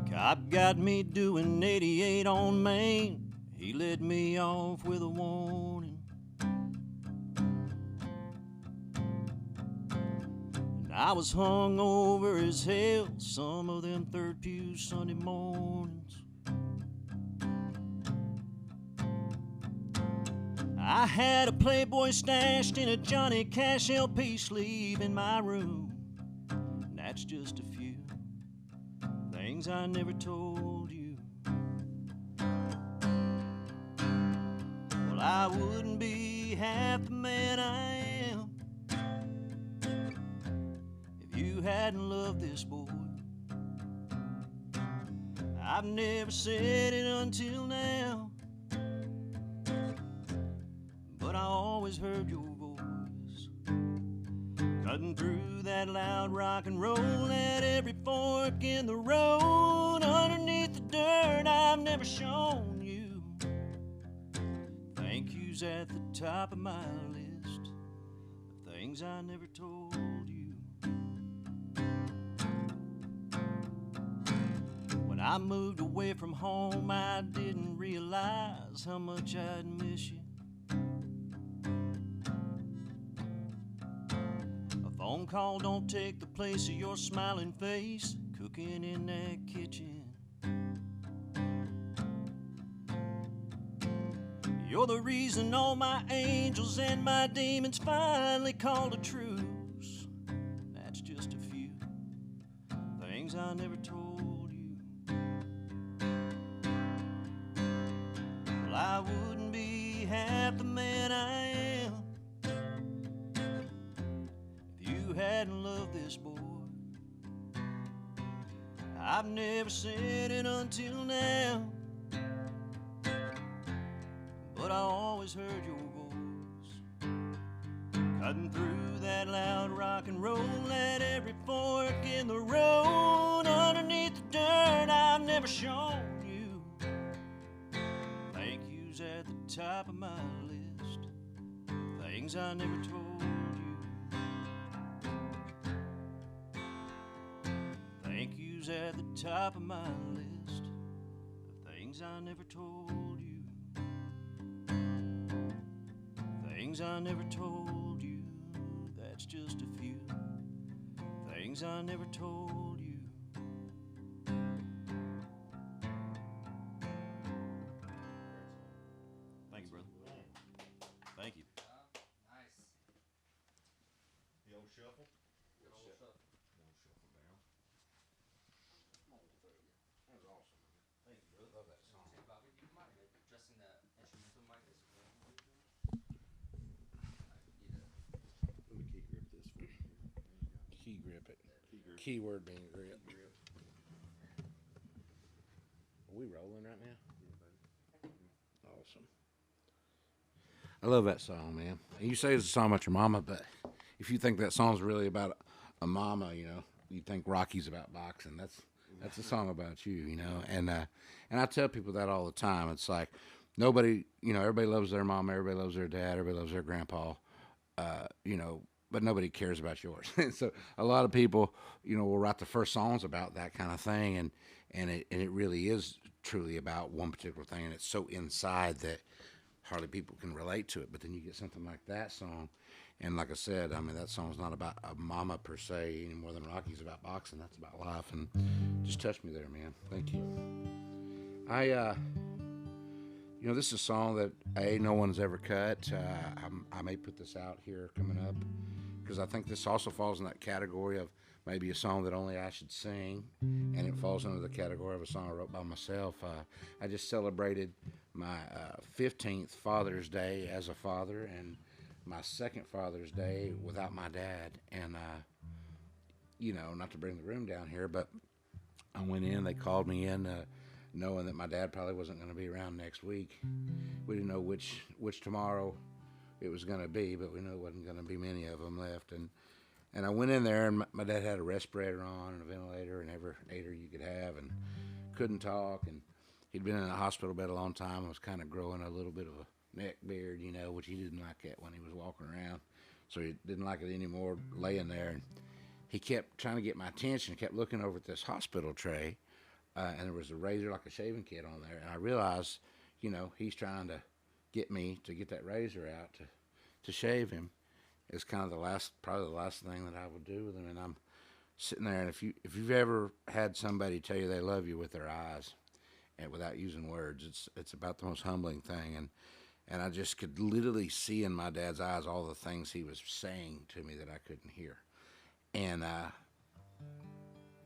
Cop got me doing 88 on Main. He let me off with a warning. And I was hung over as hell some of them third pew Sunday mornings. I had a Playboy stashed in a Johnny Cash LP sleeve in my room. And that's just a few things I never told you. Well, I wouldn't be half the man I am if you hadn't loved this boy. I've never said it until now, but I always heard your voice cutting through that loud rock and roll at every fork in the road. Underneath the dirt I've never shown you. Thank you's at the top of my list of things I never told you. When I moved away from home, I didn't realize how much I'd miss you. Phone call don't take the place of your smiling face cooking in that kitchen. You're the reason all my angels and my demons finally called a truce. That's just a few things I never told you. half the man I am. If you hadn't loved this boy, I've never said it until now, but I always heard your voice cutting through that loud rock and roll at every fork in the road. Underneath the dirt I've never shown you, thank yous at the top of my list, things I never told you. Thank yous at the top of my list of things I never told you. Things I never told you, that's just a few things I never told you. Thank you, brother. Thank you. Nice. The old shuffle. Good old stuff. Shuffle down. That was awesome. Thank you, brother. Love that song. Hey, Bobby, do you mind addressing the instrumental mic as well? Let me key grip this for you. Key grip it. Key grip. Keyword being grip. Are we rolling right now? Awesome. I love that song, man. And you say it's a song about your mama, but if you think that song's really about a mama, you know, you think Rocky's about boxing. That's a song about you, you know. And I tell people that all the time. It's like nobody, you know, everybody loves their mom, everybody loves their dad, everybody loves their grandpa, you know, but nobody cares about yours. So a lot of people, you know, will write the first songs about that kind of thing, and it really is truly about one particular thing, and it's so inside that hardly people can relate to it. But then you get something like that song, and like I said, I mean, that song's not about a mama per se any more than Rocky's about boxing. That's about life, and just touched me there, man. Thank you. You know, this is a song that no one's ever cut. I may put this out here coming up because I think this also falls in that category of maybe a song that only I should sing, and it falls under the category of a song I wrote by myself. I just celebrated my 15th Father's Day as a father and my second Father's Day without my dad. And, you know, not to bring the room down here, but I went in, they called me in knowing that my dad probably wasn't going to be around next week. We didn't know which tomorrow it was going to be, but we knew it wasn't going to be many of them left. And I went in there, and my dad had a respirator on and a ventilator and every nator you could have, and couldn't talk. And he'd been in a hospital bed a long time and was kind of growing a little bit of a neck beard, you know, which he didn't like that when he was walking around. So he didn't like it anymore laying there. And he kept trying to get my attention, kept looking over at this hospital tray, and there was a razor like a shaving kit on there. And I realized, you know, he's trying to get me to get that razor out to shave him. It's kind of probably the last thing that I would do with him. And I'm sitting there, and if you've ever had somebody tell you they love you with their eyes and without using words, it's about the most humbling thing. And I just could literally see in my dad's eyes all the things he was saying to me that I couldn't hear. And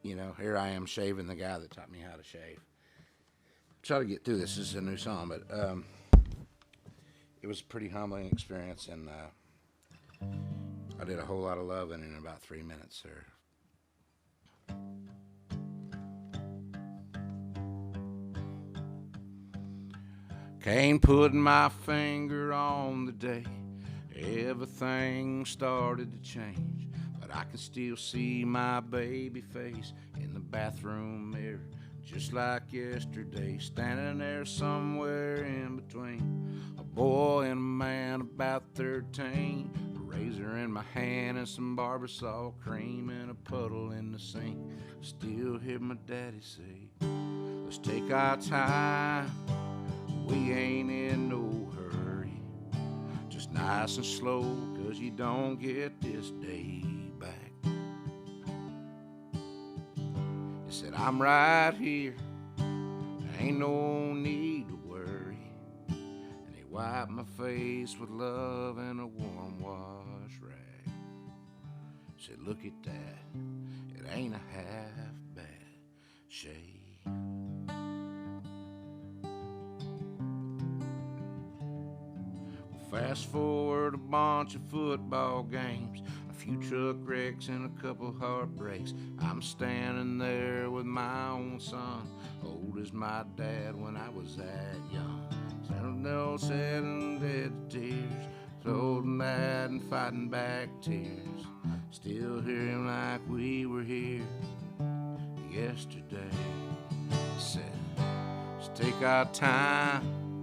you know, here I am shaving the guy that taught me how to shave. Try to get through this. This is a new song, but it was a pretty humbling experience, and I did a whole lot of loving in about 3 minutes there. Can't put my finger on the day everything started to change, but I can still see my baby face in the bathroom mirror, just like yesterday, standing there somewhere in between a boy and a man about 13, a razor in my hand and some Barbasol cream and a puddle in the sink. Still hear my daddy say, let's take our time, we ain't in no hurry, just nice and slow, 'cause you don't get this day back. He said, I'm right here, there ain't no need to worry. And he wiped my face with love and a warm wash rag. Said, look at that, it ain't a half bad shave. Fast forward a bunch of football games, a few truck wrecks and a couple heartbreaks. I'm standing there with my own son, old as my dad when I was that young. Standing there sad and dead to tears, so mad and fighting back tears. Still hear him like we were here yesterday. Said, let's take our time,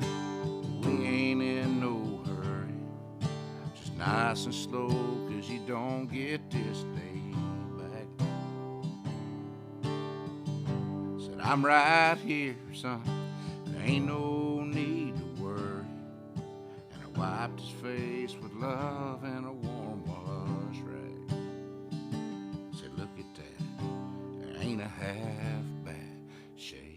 we ain't in no hurry. Just nice and slow, 'cause you don't get this day back. Said, I'm right here, son, there ain't no need to worry. And I wiped his face with love and a warm wash rag. Said, look at that, there ain't a half bad shave.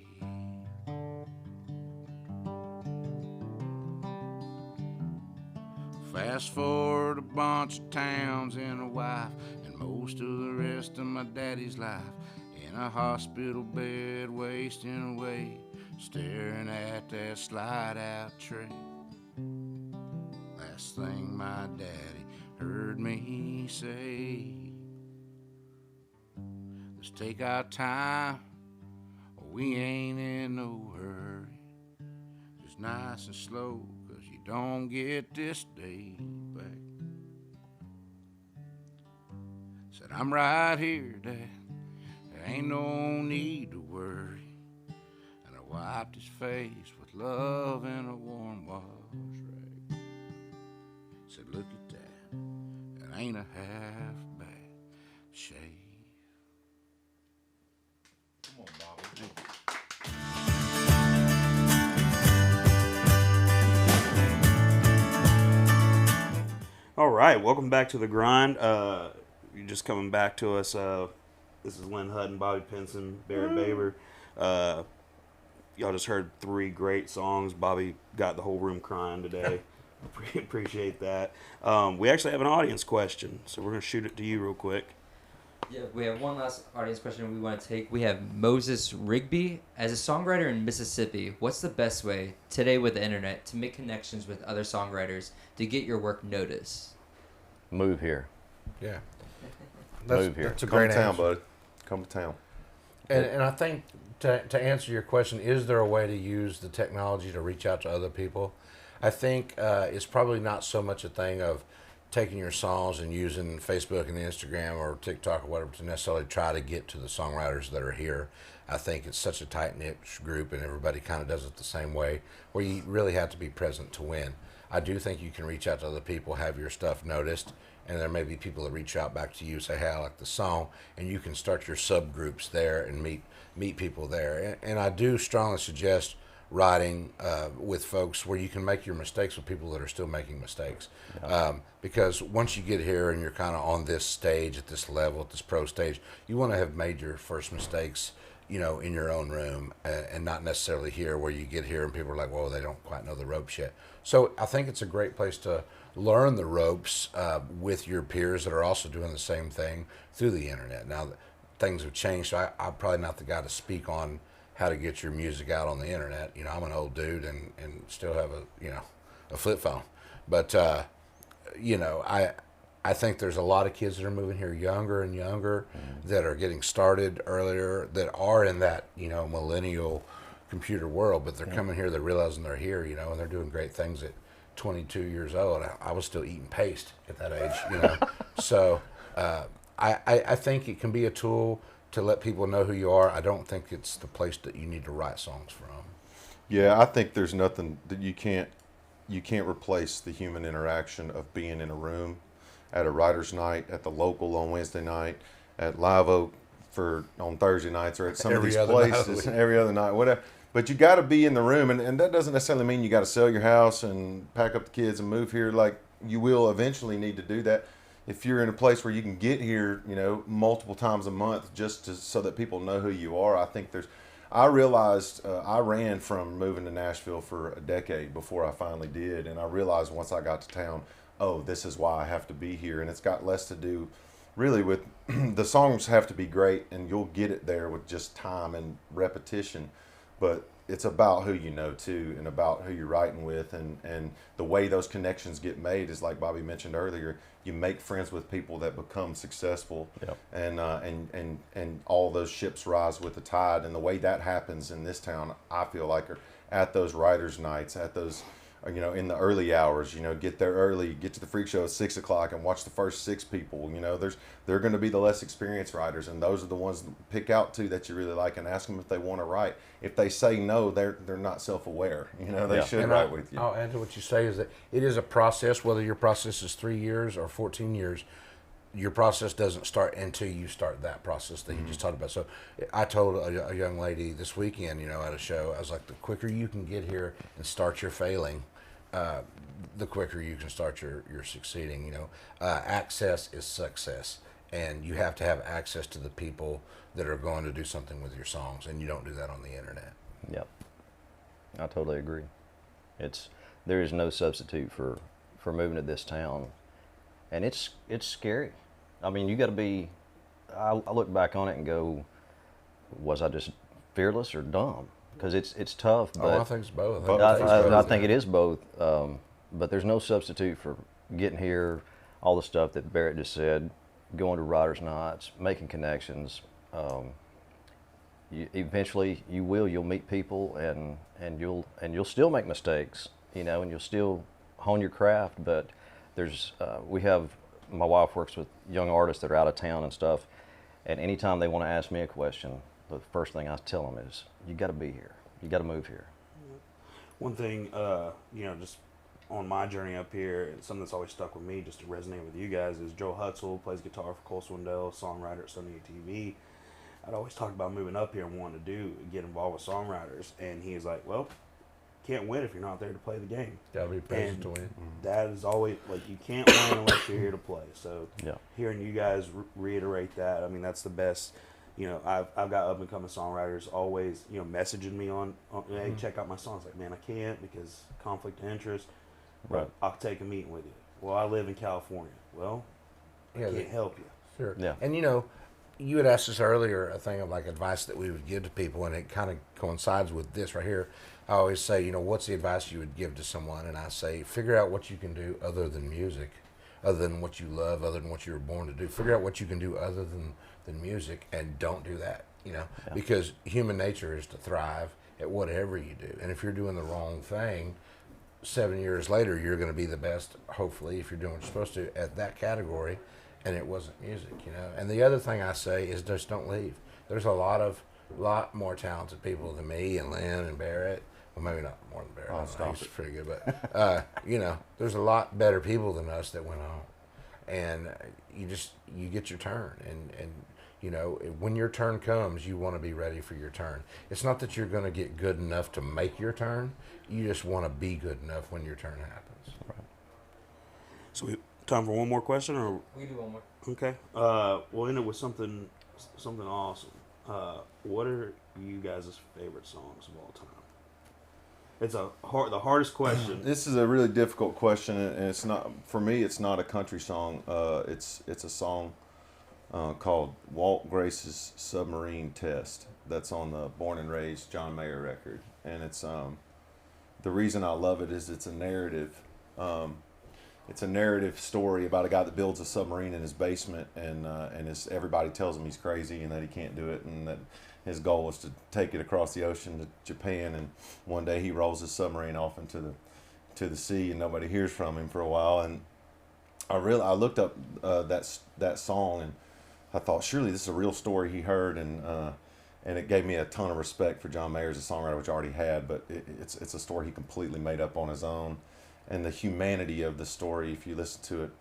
Fast forward a bunch of towns and a wife, and most of the rest of my daddy's life in a hospital bed, wasting away, staring at that slide-out tray. Last thing my daddy heard me say, let's take our time, we ain't in no hurry. Just nice and slow, 'cause you don't get this day back. Said, I'm right here, Dad, there ain't no need to worry. And I wiped his face with love and a warm wash rag. Said, look at that, it ain't a half bad shave. Come on, Bobby. All right, welcome back to The Grind. You're just coming back to us. This is Lynn Hutton, Bobby Pinson, Barrett Baber. Y'all just heard 3 great songs. Bobby got the whole room crying today. Appreciate that. We actually have an audience question, so we're going to shoot it to you real quick. Yeah, we have one last audience question we want to take. We have Moses Rigby. As a songwriter in Mississippi, what's the best way today with the internet to make connections with other songwriters to get your work noticed? Move here. Yeah. Move here. That's a Come great to town, answer. bud. Come to town. And I think to answer your question, is there a way to use the technology to reach out to other people? I think it's probably not so much a thing of taking your songs and using Facebook and Instagram or TikTok or whatever to necessarily try to get to the songwriters that are here. I think it's such a tight-knit group and everybody kind of does it the same way, where you really have to be present to win. I do think you can reach out to other people, have your stuff noticed, and there may be people that reach out back to you, say, hey, I like the song, and you can start your subgroups there and meet people there. And I do strongly suggest writing with folks where you can make your mistakes with people that are still making mistakes. Because once you get here and you're kind of on this stage, at this level, at this pro stage, you want to have made your first mistakes, you know, in your own room and not necessarily here where you get here and people are like, whoa, they don't quite know the ropes yet. So I think it's a great place to learn the ropes with your peers that are also doing the same thing through the internet. Now, things have changed, so I'm probably not the guy to speak on how to get your music out on the internet. You know, I'm an old dude and still have a flip phone. But, you know, I think there's a lot of kids that are moving here younger and younger that are getting started earlier, that are in that, you know, millennial computer world, but they're coming here, they're realizing they're here, you know, and they're doing great things at 22 years old. I was still eating paste at that age, you know. So I think it can be a tool to let people know who you are. I don't think it's the place that you need to write songs from. Yeah, I think there's nothing that you can't replace the human interaction of being in a room at a writer's night, at the local on Wednesday night, at Live Oak on Thursday nights, or at some of these places every other night, whatever. But you got to be in the room, and that doesn't necessarily mean you got to sell your house and pack up the kids and move here. Like, you will eventually need to do that. If you're in a place where you can get here, you know, multiple times a month, so that people know who you are, I think I realized I ran from moving to Nashville for a decade before I finally did, and I realized once I got to town, oh, this is why I have to be here. And it's got less to do really with the songs have to be great, and you'll get it there with just time and repetition. But it's about who you know too, and about who you're writing with, and the way those connections get made is like Bobby mentioned earlier. You make friends with people that become successful, Yep. and all those ships rise with the tide. And the way that happens in this town, I feel like, are at those writers' nights, at those, in the early hours. Get there early, get to the freak show at 6 o'clock, and watch the first 6 people. They're going to be the less experienced writers, and those are the ones that pick out two that you really like, and ask them if they want to write. If they say no, they're not self-aware. They should And write with you. I'll add to what you say is that it is a process, whether your process is 3 years or 14 years. Your process doesn't start until you start that process that you just talked about. So I told a young lady this weekend, at a show, I was like, the quicker you can get here and start your failing, the quicker you can start your succeeding. Access is success, and you have to have access to the people that are going to do something with your songs, and you don't do that on the internet. Yep. I totally agree. There is no substitute for moving to this town, and it's scary. I mean, you got to be. I look back on it and go, was I just fearless or dumb? Because it's tough. But I think it's both. I think it is both. But there's no substitute for getting here. All the stuff that Barrett just said, going to writers' nights, making connections. Eventually, you'll meet people, and you'll still make mistakes, and you'll still hone your craft. But my wife works with young artists that are out of town and stuff, and anytime they want to ask me a question, the first thing I tell them is, you got to be here. You got to move here. One thing, just on my journey up here, and something that's always stuck with me, just to resonate with you guys, is Joe Hutzel plays guitar for Cole Swindell, songwriter at Sunday TV. I'd always talked about moving up here and wanting to get involved with songwriters, and he was like, well, can't win if you're not there to play the game. Gotta be present to win. That is always, you can't win unless you're here to play. So Yeah. hearing you guys reiterate that, I mean, that's the best. I've got up and coming songwriters always, messaging me on hey, check out my songs. Like, man, I can't because conflict of interest. But Right. I'll take a meeting with you. Well, I live in California. Well, I can't help you. Sure. Yeah. And you had asked us earlier a thing of advice that we would give to people, and it kind of coincides with this right here. I always say, what's the advice you would give to someone? And I say, figure out what you can do other than music, other than what you love, other than what you were born to do. Figure out what you can do other than music, and don't do that, because human nature is to thrive at whatever you do. And if you're doing the wrong thing, 7 years later, you're going to be the best, hopefully, if you're doing what you're supposed to at that category, and it wasn't music, And the other thing I say is just don't leave. There's a lot more talented people than me and Lynn and Barrett. Well, maybe not more than Barrett. Oh, I don't know, stop he's it. pretty good, but there's a lot better people than us that went on, and you get your turn, and when your turn comes, you want to be ready for your turn. It's not that you're going to get good enough to make your turn. You just want to be good enough when your turn happens. Right. So time for one more question, or We can do one more. okay? We'll end it with something awesome. What are you guys' favorite songs of all time? It's the hardest question. This is a really difficult question, and it's not for me. It's not a country song. It's a song called Walt Grace's Submarine Test. That's on the Born and Raised John Mayer record, and it's the reason I love it is it's a narrative. It's a narrative story about a guy that builds a submarine in his basement, and everybody tells him he's crazy and that he can't do it, and that his goal is to take it across the ocean to Japan. And one day he rolls his submarine off into the sea, and nobody hears from him for a while. And I looked up that song, and I thought, surely this is a real story he heard, and it gave me a ton of respect for John Mayer as a songwriter, which I already had, but it's a story he completely made up on his own. And the humanity of the story, if you listen to it,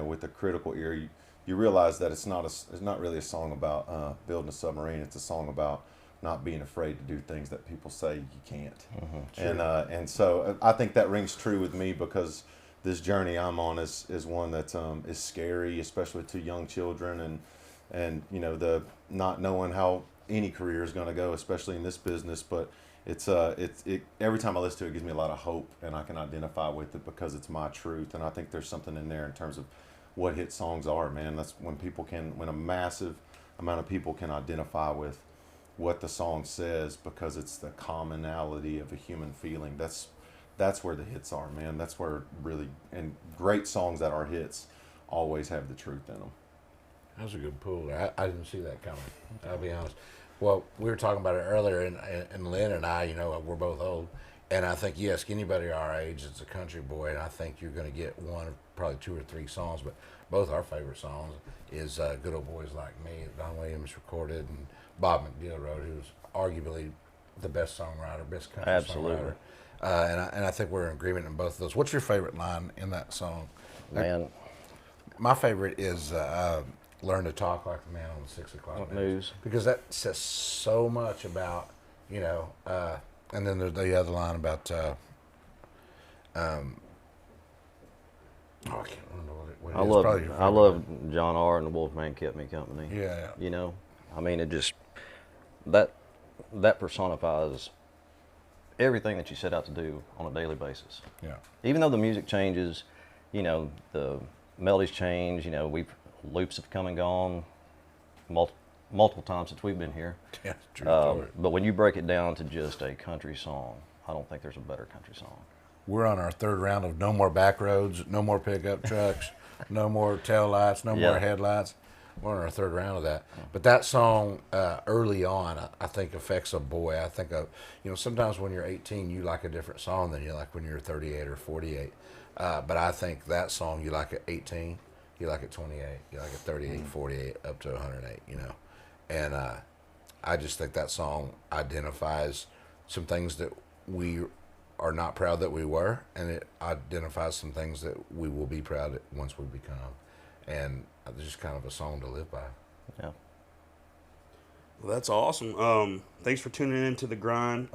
with a critical ear, you realize that it's not really a song about building a submarine. It's a song about not being afraid to do things that people say you can't. Mm-hmm. And so I think that rings true with me, because this journey I'm on is one that is scary, especially to young children, and the not knowing how any career is going to go, especially in this business. But it's every time I listen to it, it gives me a lot of hope, and I can identify with it because it's my truth. And I think there's something in there in terms of what hit songs are, man. That's when a massive amount of people can identify with what the song says because it's the commonality of a human feeling. That's where the hits are, man. That's where really, and great songs that are hits always have the truth in them. That was a good pull. I didn't see that coming. I'll be honest. Well, we were talking about it earlier, and Lynn and I, we're both old, and I think you ask anybody our age that's a country boy, and I think you're going to get one of probably 2 or 3 songs, but both our favorite songs is "Good Old Boys Like Me" that Don Williams recorded, and Bob McDill wrote, who's arguably the best songwriter, best country Absolutely. songwriter. And I think we're in agreement in both of those. What's your favorite line in that song? Man, My favorite is "Learn to Talk Like the Man on the 6 o'clock news. because that says so much about and then there's the other line about I can't remember what it is. Probably your I favorite love line. John R. and the Wolfman Kept Me Company. Yeah. You know, I mean, it just that personifies everything that you set out to do on a daily basis. Yeah. Even though the music changes, the melodies change. Loops have come and gone multiple times since we've been here. Yeah, true story. But when you break it down to just a country song, I don't think there's a better country song. We're on our 3rd round of no more back roads, no more pickup trucks, no more tail lights, no more headlights. We're on our 3rd round of that. But that song early on, I think affects a boy. I think sometimes when you're 18, you like a different song than you like when you're 38 or 48. But I think that song you like at 18, you like at 28, you like at 38, 48, up to 108, And I just think that song identifies some things that we are not proud that we were, and it identifies some things that we will be proud of once we become. And it's just kind of a song to live by. Yeah. Well, that's awesome. Thanks for tuning in to The Grind.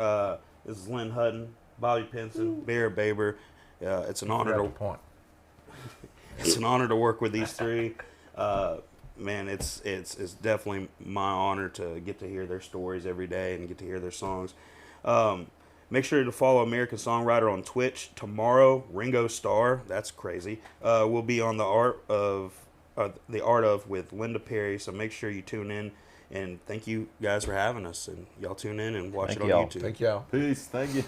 This is Lynn Hutton, Bobby Pinson, Barrett Baber. It's an honor to point. It's an honor to work with these 3. Man, it's definitely my honor to get to hear their stories every day and get to hear their songs. Make sure to follow American Songwriter on Twitch. Tomorrow, Ringo Starr, that's crazy, will be on the Art of with Linda Perry. So make sure you tune in. And thank you guys for having us. And y'all tune in and watch Thank it on y'all. YouTube. Thank y'all. Peace. Thank you.